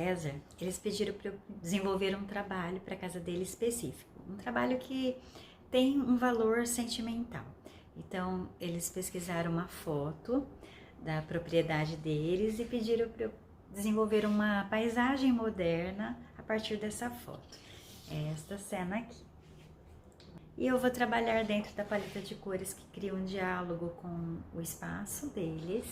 César, eles pediram para eu desenvolver um trabalho para a casa dele específico. Um trabalho que tem um valor sentimental. Então, eles pesquisaram uma foto da propriedade deles e pediram para eu desenvolver uma paisagem moderna a partir dessa foto. É esta cena aqui. E eu vou trabalhar dentro da paleta de cores que cria um diálogo com o espaço deles.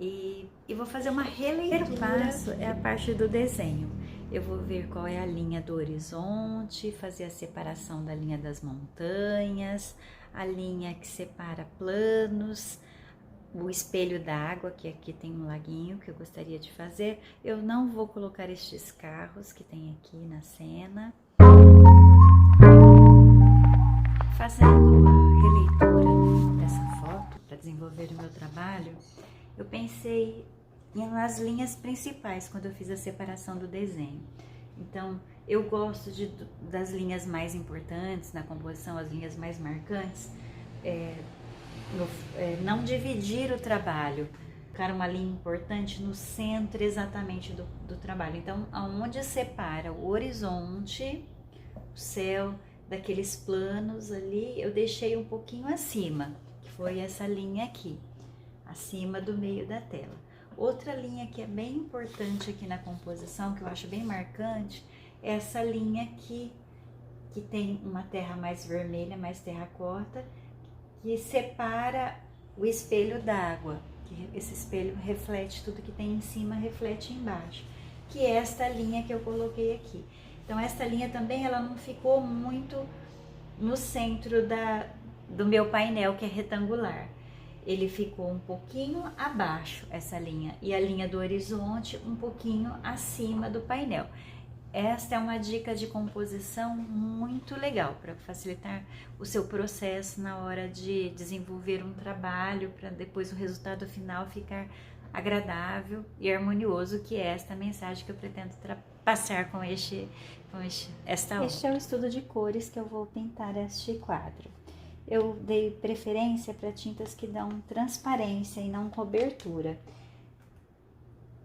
E vou fazer uma releitura. O primeiro passo é a parte do desenho. Eu vou ver qual é a linha do horizonte, fazer a separação da linha das montanhas, a linha que separa planos, o espelho d'água, que aqui tem um laguinho que eu gostaria de fazer. Eu não vou colocar estes carros que tem aqui na cena. Fazendo a releitura dessa foto para desenvolver o meu trabalho, eu pensei nas linhas principais quando eu fiz a separação do desenho. Então, eu gosto das linhas mais importantes na composição, as linhas mais marcantes, não dividir o trabalho, colocar uma linha importante no centro exatamente do trabalho. Então, aonde separa o horizonte, o céu, daqueles planos ali, eu deixei um pouquinho acima, que foi essa linha aqui, acima do meio da tela. Outra linha que é bem importante aqui na composição, que eu acho bem marcante, é essa linha aqui, que tem uma terra mais vermelha, mais terracota, que separa o espelho d'água, que esse espelho reflete tudo que tem em cima, reflete embaixo, que é esta linha que eu coloquei aqui. Então, essa linha também, ela não ficou muito no centro do meu painel, que é retangular. Ele ficou um pouquinho abaixo, essa linha, e a linha do horizonte um pouquinho acima do painel. Esta é uma dica de composição muito legal para facilitar o seu processo na hora de desenvolver um trabalho, para depois o resultado final ficar agradável e harmonioso, que é esta mensagem que eu pretendo passar com esta obra. Este é o estudo de cores que eu vou pintar este quadro. Eu dei preferência para tintas que dão transparência e não cobertura.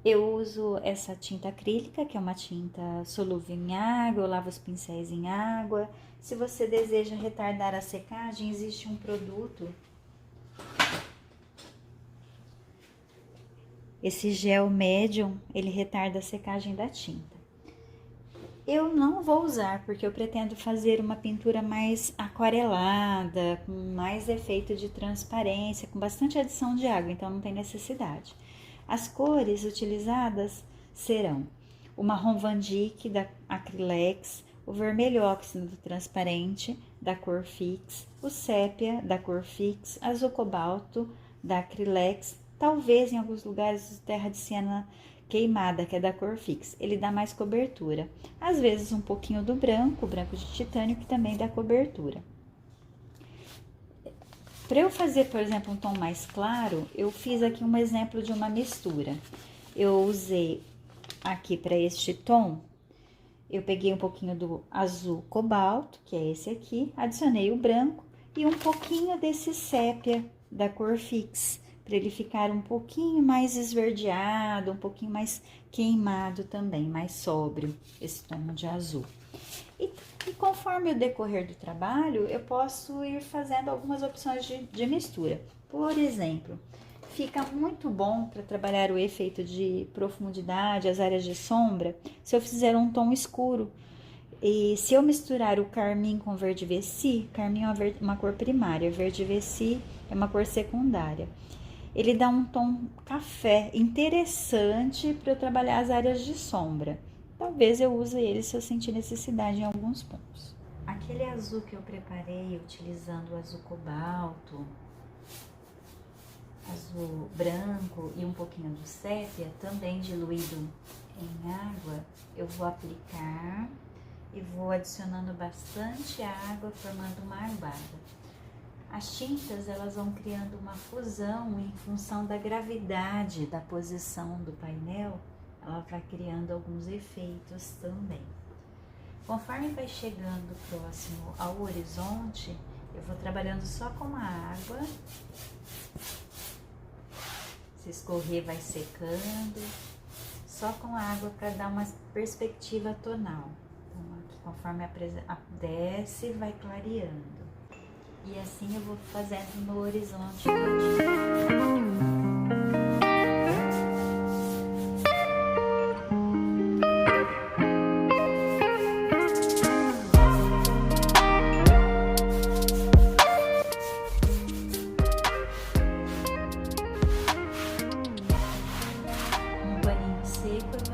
Eu uso essa tinta acrílica, que é uma tinta solúvel em água, eu lavo os pincéis em água. Se você deseja retardar a secagem, existe um produto, esse gel medium, ele retarda a secagem da tinta. Eu não vou usar, porque eu pretendo fazer uma pintura mais aquarelada, com mais efeito de transparência, com bastante adição de água, então não tem necessidade. As cores utilizadas serão o marrom Van Dyck da Acrylex, o vermelho óxido transparente da cor Fix, o sépia da cor Fix, azul cobalto da Acrylex, talvez em alguns lugares terra de siena queimada, que é da cor Fix. Ele dá mais cobertura. Às vezes um pouquinho do branco, branco de titânio, que também dá cobertura. Para eu fazer, por exemplo, um tom mais claro, eu fiz aqui um exemplo de uma mistura. Eu usei aqui para este tom, eu peguei um pouquinho do azul cobalto, que é esse aqui, adicionei o branco e um pouquinho desse sépia da cor Fix, para ele ficar um pouquinho mais esverdeado, um pouquinho mais queimado também, mais sóbrio, esse tom de azul. E conforme o decorrer do trabalho, eu posso ir fazendo algumas opções de mistura. Por exemplo, fica muito bom para trabalhar o efeito de profundidade, as áreas de sombra, se eu fizer um tom escuro. E se eu misturar o carmim com verde Vessi, carmim é uma cor primária, verde Vessi é uma cor secundária. Ele dá um tom café interessante para eu trabalhar as áreas de sombra. Talvez eu use ele se eu sentir necessidade em alguns pontos. Aquele azul que eu preparei utilizando o azul cobalto, azul branco e um pouquinho do sépia, também diluído em água, eu vou aplicar e vou adicionando bastante água, formando uma arbada. As tintas, elas vão criando uma fusão em função da gravidade da posição do painel, ela vai criando alguns efeitos também. Conforme vai chegando próximo ao horizonte, eu vou trabalhando só com a água. Se escorrer, vai secando. só com a água para dar uma perspectiva tonal. Então, aqui, conforme desce, vai clareando. E assim eu vou fazendo no horizonte todinho.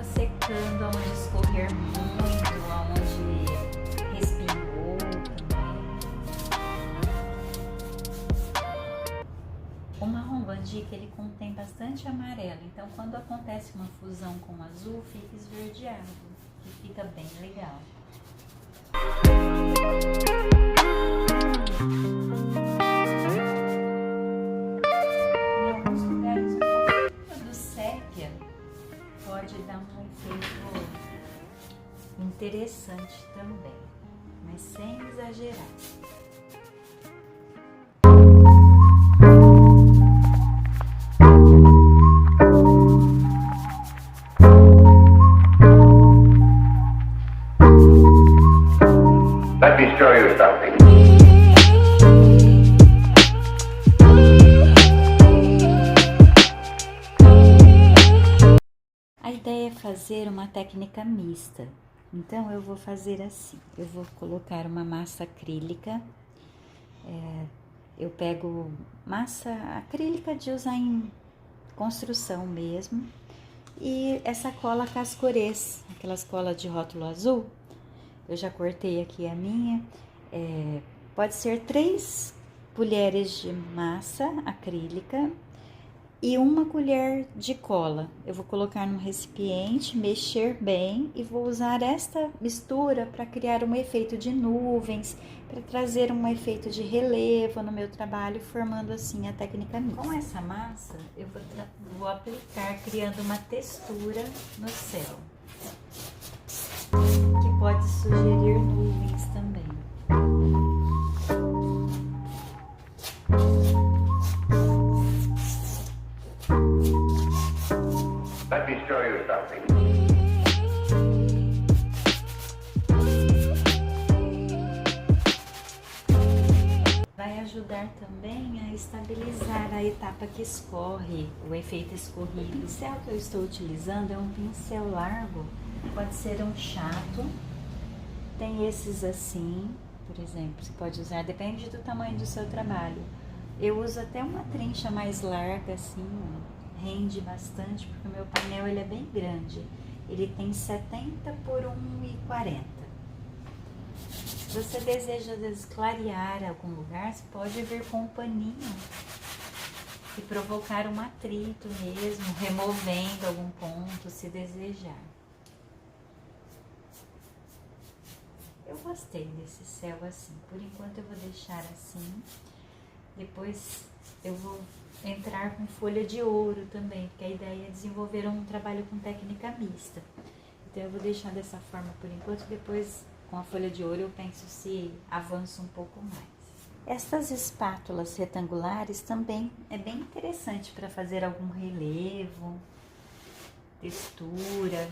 Secando onde escorrer muito, onde respingou também. O marrom bandica, ele contém bastante amarelo, então quando acontece uma fusão com o azul, fica esverdeado, que fica bem legal. Em alguns lugares, um pouquinho do sépia pode dar um efeito interessante também, mas sem exagerar. Let me show you something. A ideia é fazer uma técnica mista. Então eu vou fazer assim, eu vou colocar uma massa acrílica, eu pego massa acrílica de usar em construção mesmo, e essa cola cascorês, aquelas colas de rótulo azul, eu já cortei aqui a minha, pode ser 3 colheres de massa acrílica e 1 colher de cola. Eu vou colocar num recipiente, mexer bem e vou usar esta mistura para criar um efeito de nuvens, para trazer um efeito de relevo no meu trabalho, formando assim a técnica mista. Com essa massa, eu vou aplicar, criando uma textura no céu, que pode sugerir nuvens também. Let me show you something. Vai ajudar também a estabilizar a etapa que escorre, o efeito escorrido. O pincel que eu estou utilizando é um pincel largo, pode ser um chato. Tem esses assim, por exemplo, você pode usar, depende do tamanho do seu trabalho. Eu uso até uma trincha mais larga assim, rende bastante, porque o meu painel ele é bem grande. Ele tem 70 por 1,40. Se você deseja clarear algum lugar, você pode vir com um paninho e provocar um atrito mesmo, removendo algum ponto, se desejar. Eu gostei desse céu assim, por enquanto eu vou deixar assim, depois eu vou entrar com folha de ouro também, porque a ideia é desenvolver um trabalho com técnica mista. Então eu vou deixar dessa forma por enquanto, depois com a folha de ouro eu penso se avança um pouco mais. Estas espátulas retangulares também é bem interessante para fazer algum relevo, textura.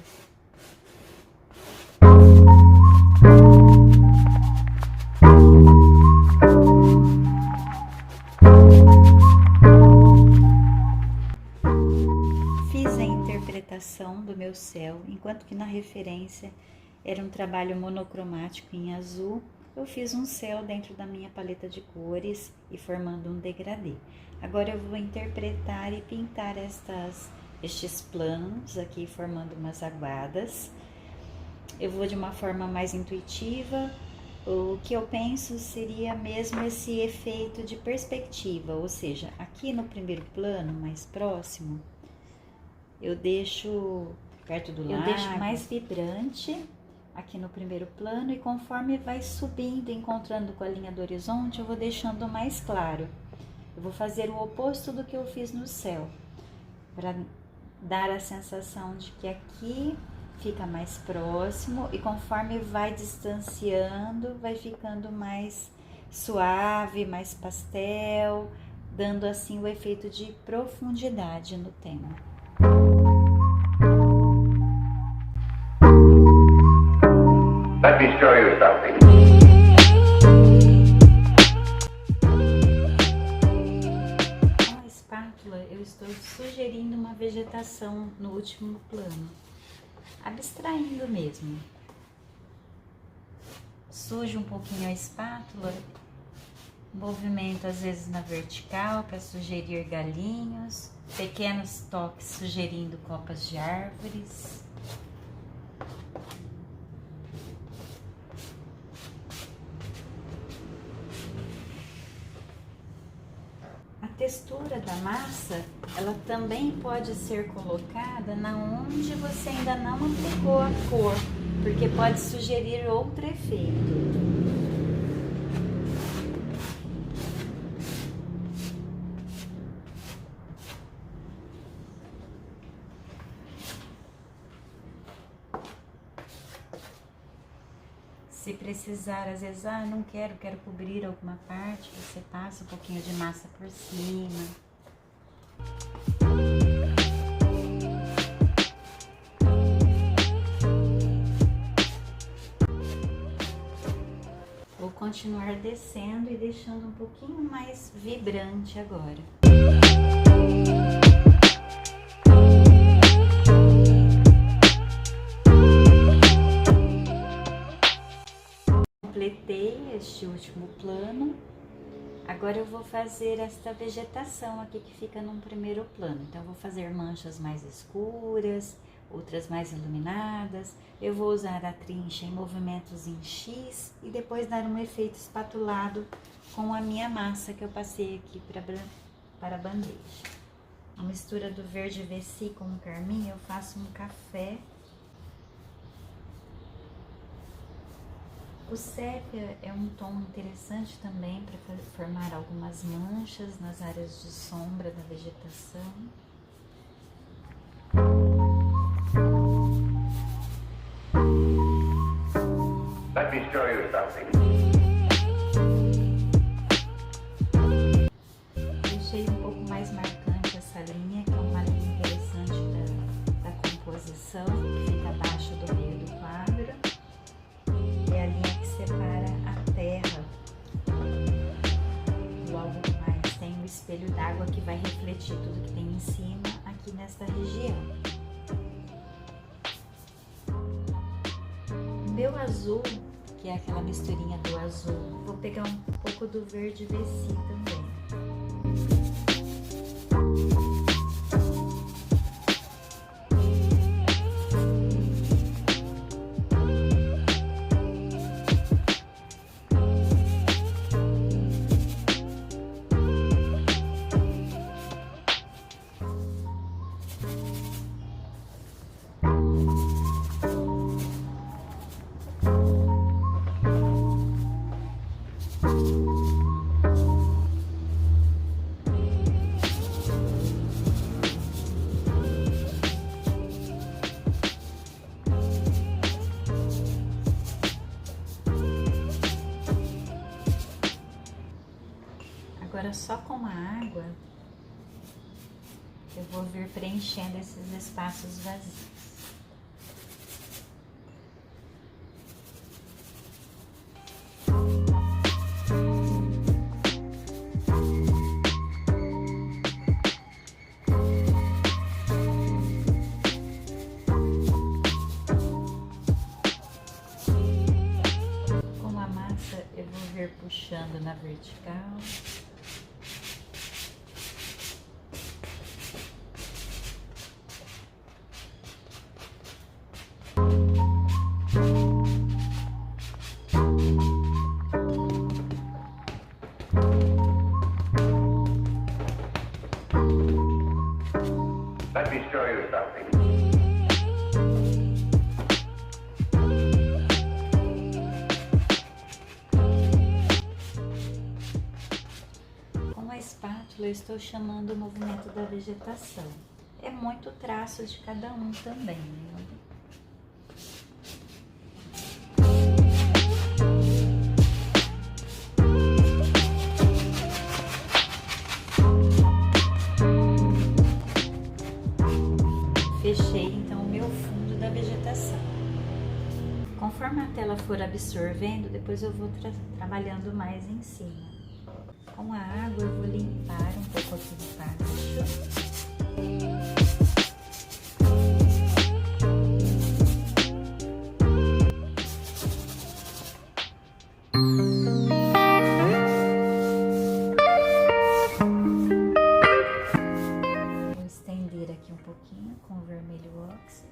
Do meu céu, enquanto que na referência era um trabalho monocromático em azul, eu fiz um céu dentro da minha paleta de cores e formando um degradê. Agora eu vou interpretar e pintar estes planos aqui, formando umas aguadas. Eu vou de uma forma mais intuitiva. O que eu penso seria mesmo esse efeito de perspectiva, ou seja, aqui no primeiro plano, mais próximo, eu deixo perto do lago, eu deixo mais vibrante aqui no primeiro plano, e conforme vai subindo, encontrando com a linha do horizonte, eu vou deixando mais claro. Eu vou fazer o oposto do que eu fiz no céu, para dar a sensação de que aqui fica mais próximo, e conforme vai distanciando, vai ficando mais suave, mais pastel, dando assim o efeito de profundidade no tema. uma vegetação no último plano, abstraindo mesmo. Sujo um pouquinho a espátula, movimento às vezes na vertical para sugerir galinhos, pequenos toques sugerindo copas de árvores. A textura da massa, ela também pode ser colocada na onde você ainda não aplicou a cor, porque pode sugerir outro efeito. Se precisar, às vezes, não quero cobrir alguma parte, você passa um pouquinho de massa por cima. Vou continuar descendo e deixando um pouquinho mais vibrante agora. Completei este último plano. Agora eu vou fazer esta vegetação aqui que fica num primeiro plano. Então eu vou fazer manchas mais escuras, outras mais iluminadas. Eu vou usar a trincha em movimentos em X e depois dar um efeito espatulado com a minha massa que eu passei aqui para a bandeja. A mistura do verde VC com o carmim, eu faço um café. O sépia é um tom interessante também para formar algumas manchas nas áreas de sombra da vegetação. Let me show you something. Deixei um pouco mais marcante essa linha, que é uma linha interessante da composição, que fica abaixo do meio do quadro. É a linha que separa a terra. Logo mais tem o espelho d'água que vai refletir tudo que tem em cima aqui nesta região. Meu azul, que é aquela misturinha do azul, vou pegar um pouco do verde VC também. Agora só com a água eu vou vir preenchendo esses espaços vazios. Com a massa eu vou vir puxando na vertical. Let me show you something. Com a espátula eu estou chamando o movimento da vegetação. É muito traço de cada um também, né? Fechei então o meu fundo da vegetação. Conforme a tela for absorvendo, depois eu vou trabalhando mais em cima. Com a água eu vou limpar um pouco aqui embaixo. Vou estender aqui um pouquinho com o vermelho óxido.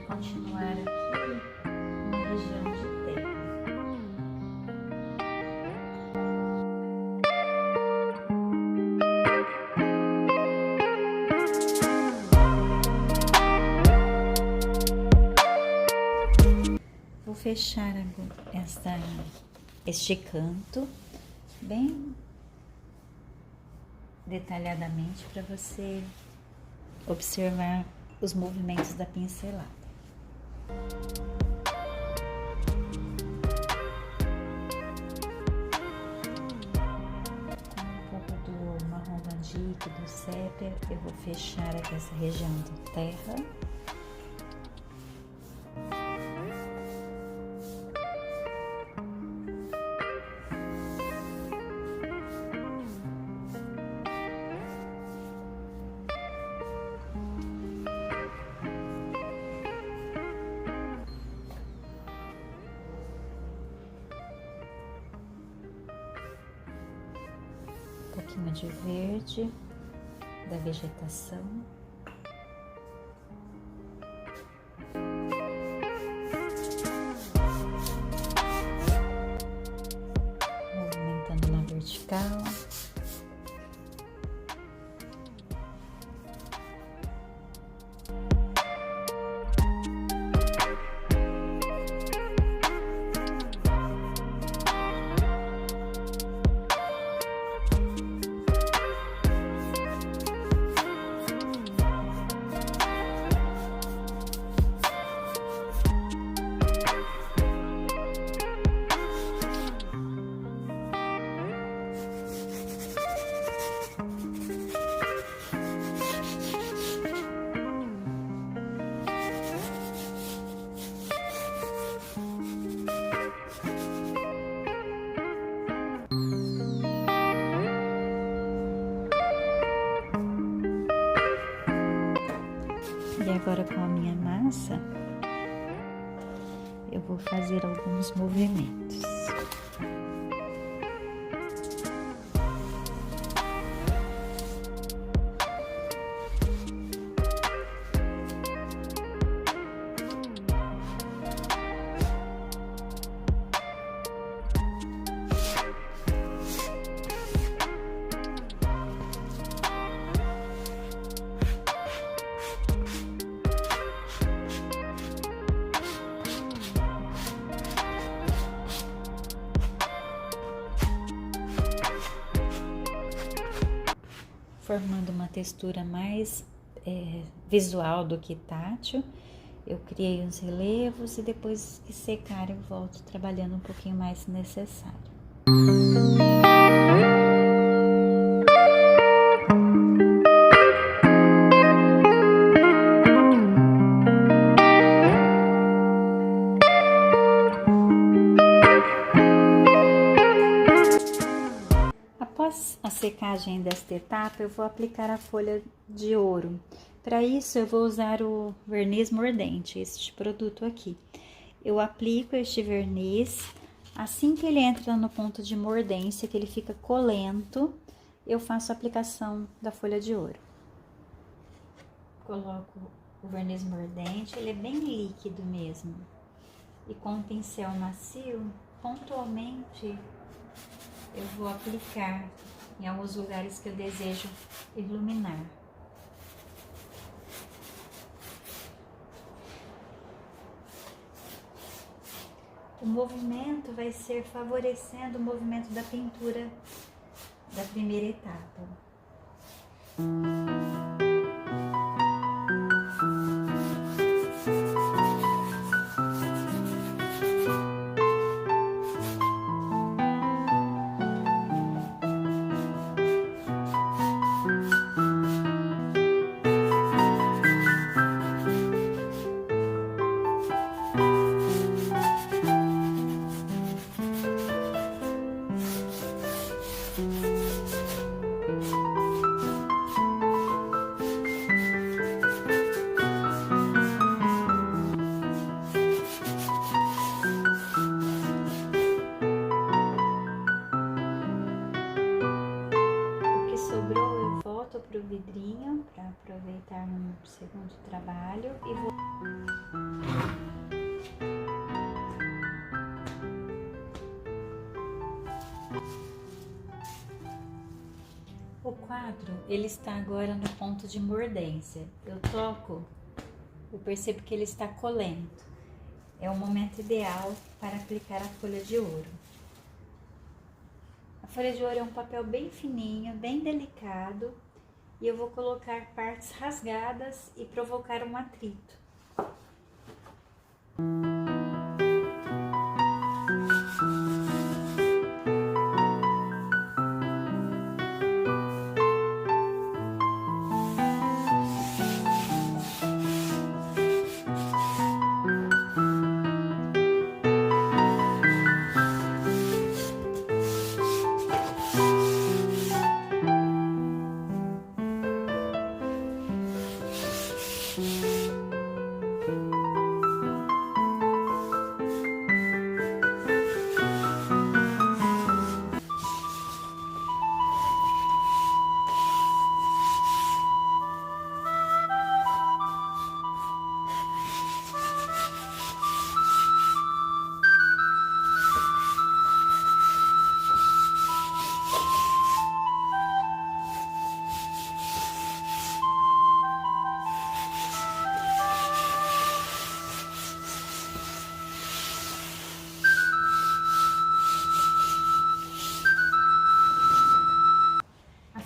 Continuar aqui na região de terra. Vou fechar este canto bem detalhadamente para você observar os movimentos da pincelada. Com um pouco do marrom mandique, do sépia, eu vou fechar aqui essa região de terra. Um pouquinho de verde da vegetação. Movimentando na vertical. E agora com a minha massa, eu vou fazer alguns movimentos. Formando uma textura mais visual do que tátil. Eu criei uns relevos e depois que secar eu volto trabalhando um pouquinho mais se necessário. Após a secagem desta etapa, eu vou aplicar a folha de ouro. Para isso, eu vou usar o verniz mordente, este produto aqui. Eu aplico este verniz, assim que ele entra no ponto de mordência, que ele fica colento, eu faço a aplicação da folha de ouro. coloco o verniz mordente, ele é bem líquido mesmo. E com um pincel macio, pontualmente eu vou aplicar em alguns lugares que eu desejo iluminar. O movimento vai ser favorecendo o movimento da pintura da primeira etapa. Para o vidrinho para aproveitar no segundo trabalho e vou o quadro, ele está agora no ponto de mordência. Eu toco, eu percebo que ele está colento. É o momento ideal para aplicar a folha de ouro. A folha de ouro é um papel bem fininho, bem delicado. E eu vou colocar partes rasgadas e provocar um atrito.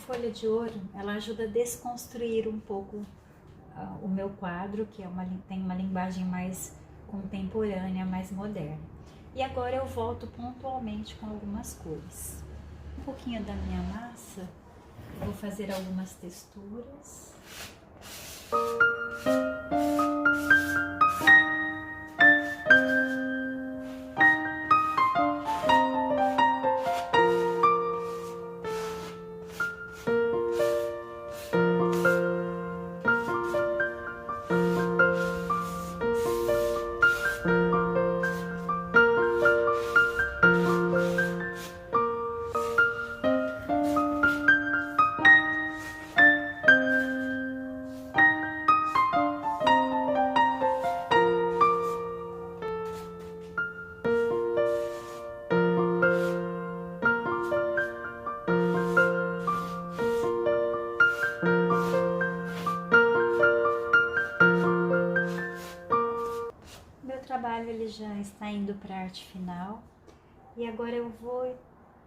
Folha de ouro, ela ajuda a desconstruir um pouco o meu quadro, que tem uma linguagem mais contemporânea, mais moderna. E agora eu volto pontualmente com algumas cores. Um pouquinho da minha massa, eu vou fazer algumas texturas. Ele já está indo para a arte final e agora eu vou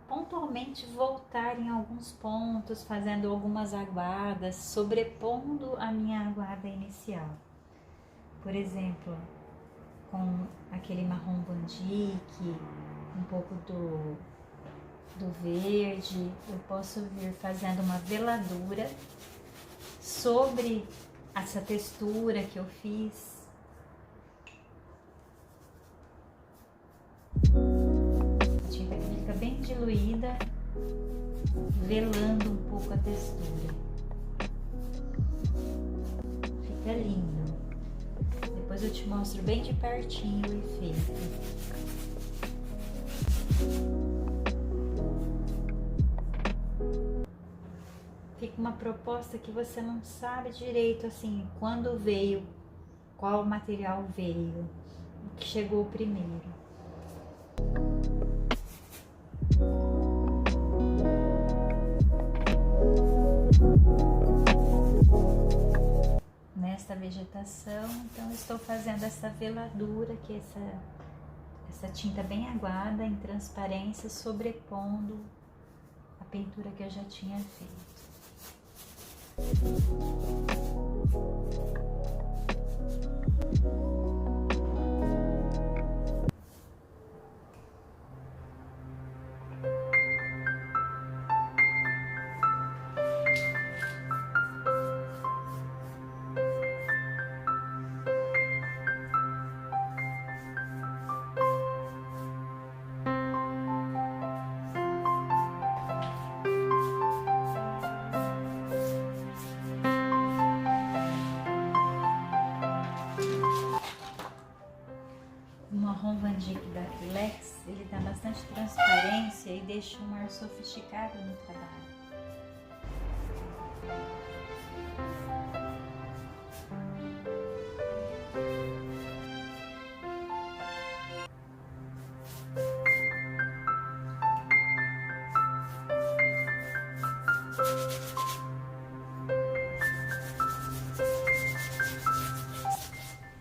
pontualmente voltar em alguns pontos, fazendo algumas aguadas, sobrepondo a minha aguada inicial. Por exemplo, com aquele marrom bandique, um pouco do verde, eu posso vir fazendo uma veladura sobre essa textura que eu fiz. Fica bem diluída, velando um pouco a textura. Fica lindo. Depois eu te mostro bem de pertinho o efeito. fica uma proposta que você não sabe direito assim quando veio, qual material veio, o que chegou primeiro. Nesta vegetação, então estou fazendo essa veladura, que é essa tinta bem aguada em transparência, sobrepondo a pintura que eu já tinha feito. O marrom Van Dyck da Acrylex, ele dá bastante transparência e deixa um ar sofisticado no trabalho.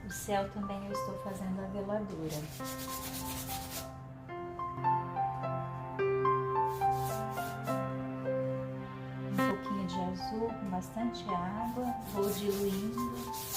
O céu também eu estou fazendo a veladura. Um pouquinho de azul com bastante água, vou diluindo.